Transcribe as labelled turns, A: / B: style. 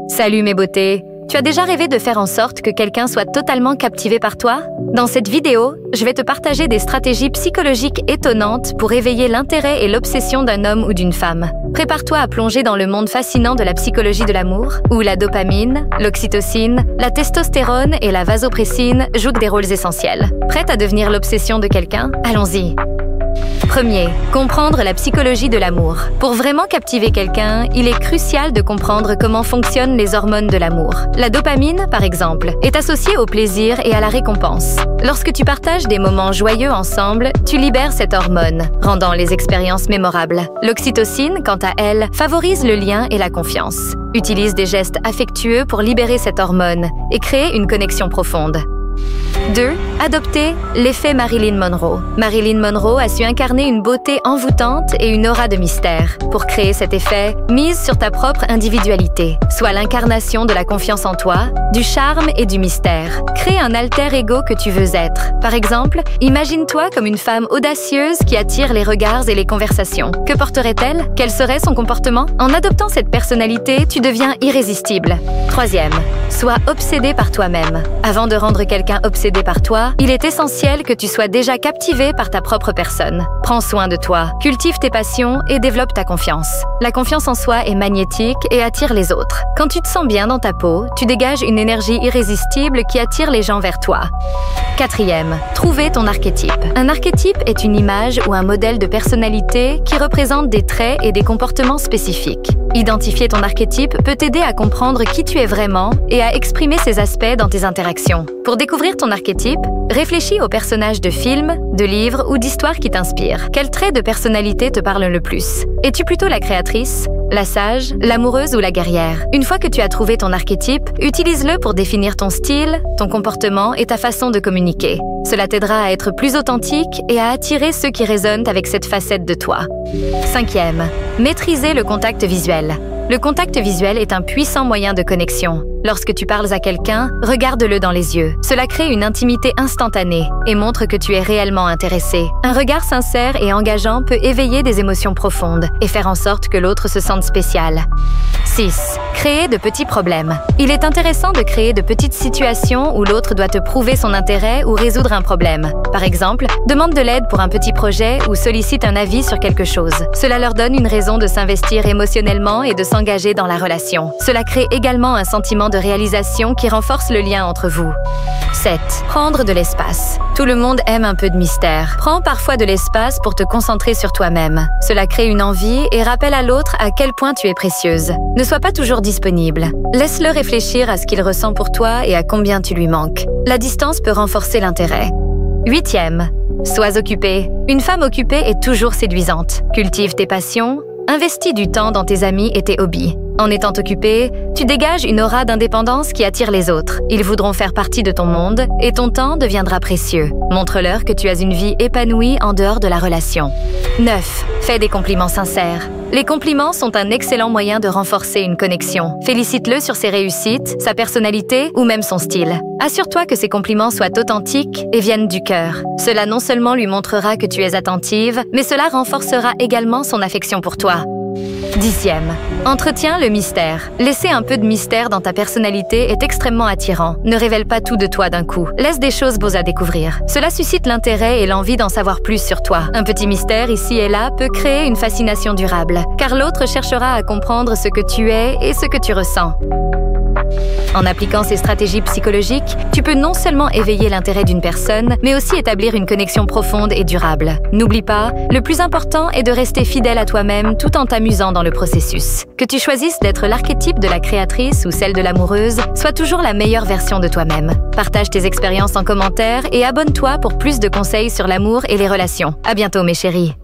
A: Salut mes beautés! Tu as déjà rêvé de faire en sorte que quelqu'un soit totalement captivé par toi? Dans cette vidéo, je vais te partager des stratégies psychologiques étonnantes pour éveiller l'intérêt et l'obsession d'un homme ou d'une femme. Prépare-toi à plonger dans le monde fascinant de la psychologie de l'amour, où la dopamine, l'oxytocine, la testostérone et la vasopressine jouent des rôles essentiels. Prête à devenir l'obsession de quelqu'un? Allons-y! Premier, comprendre la psychologie de l'amour. Pour vraiment captiver quelqu'un, il est crucial de comprendre comment fonctionnent les hormones de l'amour. La dopamine, par exemple, est associée au plaisir et à la récompense. Lorsque tu partages des moments joyeux ensemble, tu libères cette hormone, rendant les expériences mémorables. L'oxytocine, quant à elle, favorise le lien et la confiance. Utilise des gestes affectueux pour libérer cette hormone et créer une connexion profonde. 2. Adopter l'effet Marilyn Monroe. Marilyn Monroe a su incarner une beauté envoûtante et une aura de mystère. Pour créer cet effet, mise sur ta propre individualité. Sois l'incarnation de la confiance en toi, du charme et du mystère. Crée un alter ego que tu veux être. Par exemple, imagine-toi comme une femme audacieuse qui attire les regards et les conversations. Que porterait-elle? Quel serait son comportement? En adoptant cette personnalité, tu deviens irrésistible. 3. Sois obsédé par toi-même. Avant de rendre quelqu'un obsédé par toi, il est essentiel que tu sois déjà captivé par ta propre personne. Prends soin de toi, cultive tes passions et développe ta confiance. La confiance en soi est magnétique et attire les autres. Quand tu te sens bien dans ta peau, tu dégages une énergie irrésistible qui attire les gens vers toi. 4. Trouver ton archétype. Un archétype est une image ou un modèle de personnalité qui représente des traits et des comportements spécifiques. Identifier ton archétype peut t'aider à comprendre qui tu es vraiment et à exprimer ces aspects dans tes interactions. Pour découvrir ton archétype, réfléchis aux personnages de films, de livres ou d'histoires qui t'inspirent. Quels traits de personnalité te parlent le plus? Es-tu plutôt la créatrice, la sage, l'amoureuse ou la guerrière? Une fois que tu as trouvé ton archétype, utilise-le pour définir ton style, ton comportement et ta façon de communiquer. Cela t'aidera à être plus authentique et à attirer ceux qui résonnent avec cette facette de toi. 5. Maîtriser le contact visuel. Le contact visuel est un puissant moyen de connexion. Lorsque tu parles à quelqu'un, regarde-le dans les yeux. Cela crée une intimité instantanée et montre que tu es réellement intéressé. Un regard sincère et engageant peut éveiller des émotions profondes et faire en sorte que l'autre se sente spécial. 6. Créer de petits problèmes. Il est intéressant de créer de petites situations où l'autre doit te prouver son intérêt ou résoudre un problème. Par exemple, demande de l'aide pour un petit projet ou sollicite un avis sur quelque chose. Cela leur donne une raison de s'investir émotionnellement et de s'engager dans la relation. Cela crée également un sentiment de réalisation qui renforce le lien entre vous. 7. Prendre de l'espace. Tout le monde aime un peu de mystère. Prends parfois de l'espace pour te concentrer sur toi-même. Cela crée une envie et rappelle à l'autre à quel point tu es précieuse. Ne sois pas toujours disponible. Laisse-le réfléchir à ce qu'il ressent pour toi et à combien tu lui manques. La distance peut renforcer l'intérêt. 8. Sois occupé. Une femme occupée est toujours séduisante. Cultive tes passions. Investis du temps dans tes amis et tes hobbies. En étant occupé, tu dégages une aura d'indépendance qui attire les autres. Ils voudront faire partie de ton monde et ton temps deviendra précieux. Montre-leur que tu as une vie épanouie en dehors de la relation. 9. Fais des compliments sincères. Les compliments sont un excellent moyen de renforcer une connexion. Félicite-le sur ses réussites, sa personnalité ou même son style. Assure-toi que ces compliments soient authentiques et viennent du cœur. Cela non seulement lui montrera que tu es attentive, mais cela renforcera également son affection pour toi. 10. Entretiens le mystère. Laisser un peu de mystère dans ta personnalité est extrêmement attirant. Ne révèle pas tout de toi d'un coup. Laisse des choses beaux à découvrir. Cela suscite l'intérêt et l'envie d'en savoir plus sur toi. Un petit mystère ici et là peut créer une fascination durable, car l'autre cherchera à comprendre ce que tu es et ce que tu ressens. En appliquant ces stratégies psychologiques, tu peux non seulement éveiller l'intérêt d'une personne, mais aussi établir une connexion profonde et durable. N'oublie pas, le plus important est de rester fidèle à toi-même tout en t'amusant dans le processus. Que tu choisisses d'être l'archétype de la créatrice ou celle de l'amoureuse, sois toujours la meilleure version de toi-même. Partage tes expériences en commentaire et abonne-toi pour plus de conseils sur l'amour et les relations. À bientôt mes chéris!